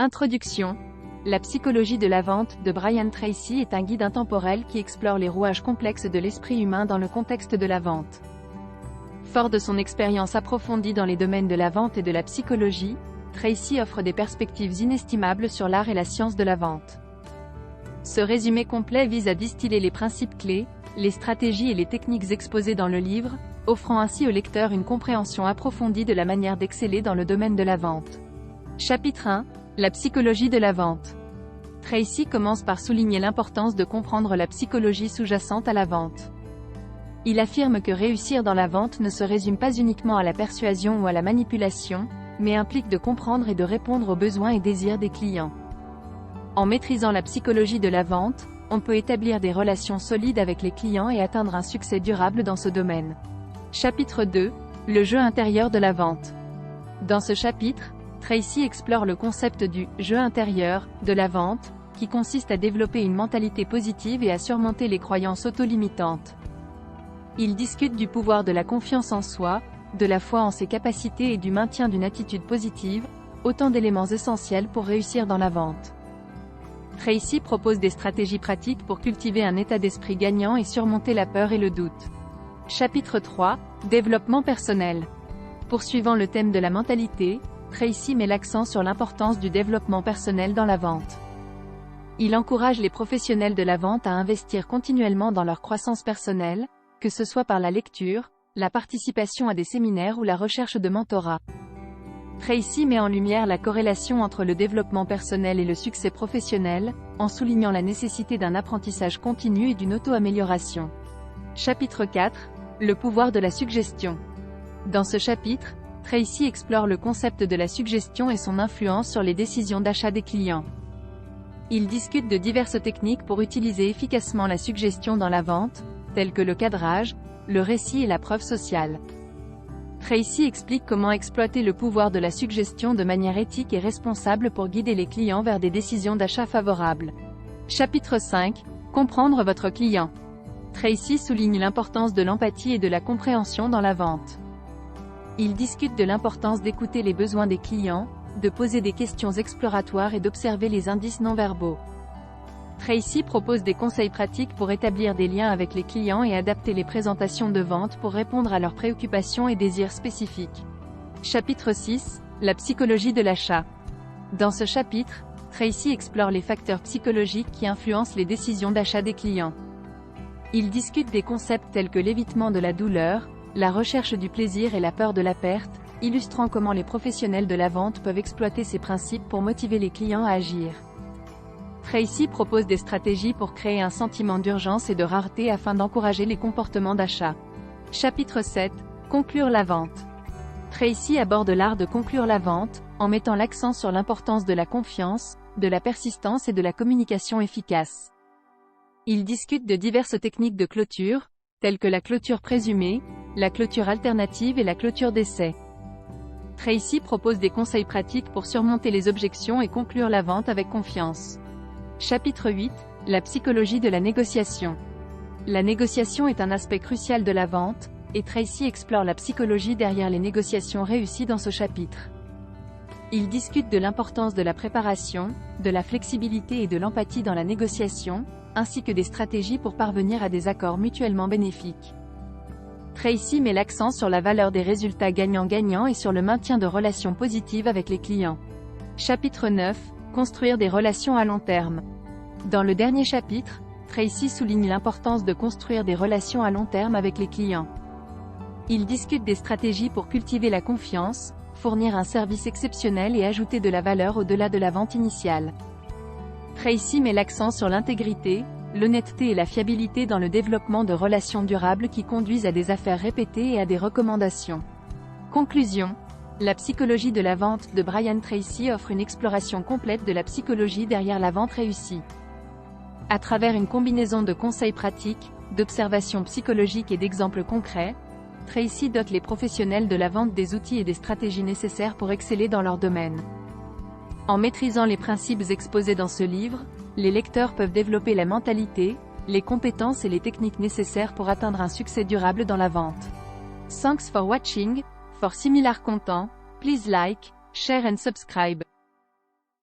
Introduction. La psychologie de la vente de Brian Tracy est un guide intemporel qui explore les rouages complexes de l'esprit humain dans le contexte de la vente. Fort de son expérience approfondie dans les domaines de la vente et de la psychologie, Tracy offre des perspectives inestimables sur l'art et la science de la vente. Ce résumé complet vise à distiller les principes clés, les stratégies et les techniques exposées dans le livre, offrant ainsi au lecteur une compréhension approfondie de la manière d'exceller dans le domaine de la vente. Chapitre 1. La psychologie de la vente. Tracy commence par souligner l'importance de comprendre la psychologie sous-jacente à la vente. Il affirme que réussir dans la vente ne se résume pas uniquement à la persuasion ou à la manipulation, mais implique de comprendre et de répondre aux besoins et désirs des clients. En maîtrisant la psychologie de la vente, on peut établir des relations solides avec les clients et atteindre un succès durable dans ce domaine. Chapitre 2. Le jeu intérieur de la vente. Dans ce chapitre, Tracy explore le concept du « jeu intérieur » de la vente, qui consiste à développer une mentalité positive et à surmonter les croyances auto-limitantes. Il discute du pouvoir de la confiance en soi, de la foi en ses capacités et du maintien d'une attitude positive, autant d'éléments essentiels pour réussir dans la vente. Tracy propose des stratégies pratiques pour cultiver un état d'esprit gagnant et surmonter la peur et le doute. Chapitre 3. Développement personnel. Poursuivant le thème de la mentalité, Tracy met l'accent sur l'importance du développement personnel dans la vente. Il encourage les professionnels de la vente à investir continuellement dans leur croissance personnelle, que ce soit par la lecture, la participation à des séminaires ou la recherche de mentorat. Tracy met en lumière la corrélation entre le développement personnel et le succès professionnel, en soulignant la nécessité d'un apprentissage continu et d'une auto-amélioration. Chapitre 4. Le pouvoir de la suggestion. Dans ce chapitre, Tracy explore le concept de la suggestion et son influence sur les décisions d'achat des clients. Il discute de diverses techniques pour utiliser efficacement la suggestion dans la vente, telles que le cadrage, le récit et la preuve sociale. Tracy explique comment exploiter le pouvoir de la suggestion de manière éthique et responsable pour guider les clients vers des décisions d'achat favorables. Chapitre 5. Comprendre votre client. Tracy souligne l'importance de l'empathie et de la compréhension dans la vente. Il discute de l'importance d'écouter les besoins des clients, de poser des questions exploratoires et d'observer les indices non-verbaux. Tracy propose des conseils pratiques pour établir des liens avec les clients et adapter les présentations de vente pour répondre à leurs préoccupations et désirs spécifiques. Chapitre 6. La psychologie de l'achat. Dans ce chapitre, Tracy explore les facteurs psychologiques qui influencent les décisions d'achat des clients. Il discute des concepts tels que l'évitement de la douleur, la recherche du plaisir et la peur de la perte, illustrant comment les professionnels de la vente peuvent exploiter ces principes pour motiver les clients à agir. Tracy propose des stratégies pour créer un sentiment d'urgence et de rareté afin d'encourager les comportements d'achat. Chapitre 7. Conclure la vente. Tracy aborde l'art de conclure la vente, en mettant l'accent sur l'importance de la confiance, de la persistance et de la communication efficace. Il discute de diverses techniques de clôture, telles que la clôture présumée, la clôture alternative et la clôture d'essai. Tracy propose des conseils pratiques pour surmonter les objections et conclure la vente avec confiance. Chapitre 8. La psychologie de la négociation. La négociation est un aspect crucial de la vente, et Tracy explore la psychologie derrière les négociations réussies dans ce chapitre. Il discute de l'importance de la préparation, de la flexibilité et de l'empathie dans la négociation, ainsi que des stratégies pour parvenir à des accords mutuellement bénéfiques. Tracy met l'accent sur la valeur des résultats gagnant-gagnant et sur le maintien de relations positives avec les clients. Chapitre 9. Construire des relations à long terme. Dans le dernier chapitre, Tracy souligne l'importance de construire des relations à long terme avec les clients. Il discute des stratégies pour cultiver la confiance, fournir un service exceptionnel et ajouter de la valeur au-delà de la vente initiale. Tracy met l'accent sur l'intégrité, l'honnêteté et la fiabilité dans le développement de relations durables qui conduisent à des affaires répétées et à des recommandations. Conclusion. La psychologie de la vente de Brian Tracy offre une exploration complète de la psychologie derrière la vente réussie. À travers une combinaison de conseils pratiques, d'observations psychologiques et d'exemples concrets, Tracy dote les professionnels de la vente des outils et des stratégies nécessaires pour exceller dans leur domaine. En maîtrisant les principes exposés dans ce livre, les lecteurs peuvent développer la mentalité, les compétences et les techniques nécessaires pour atteindre un succès durable dans la vente. Thanks for watching. For similar content, please like, share and subscribe.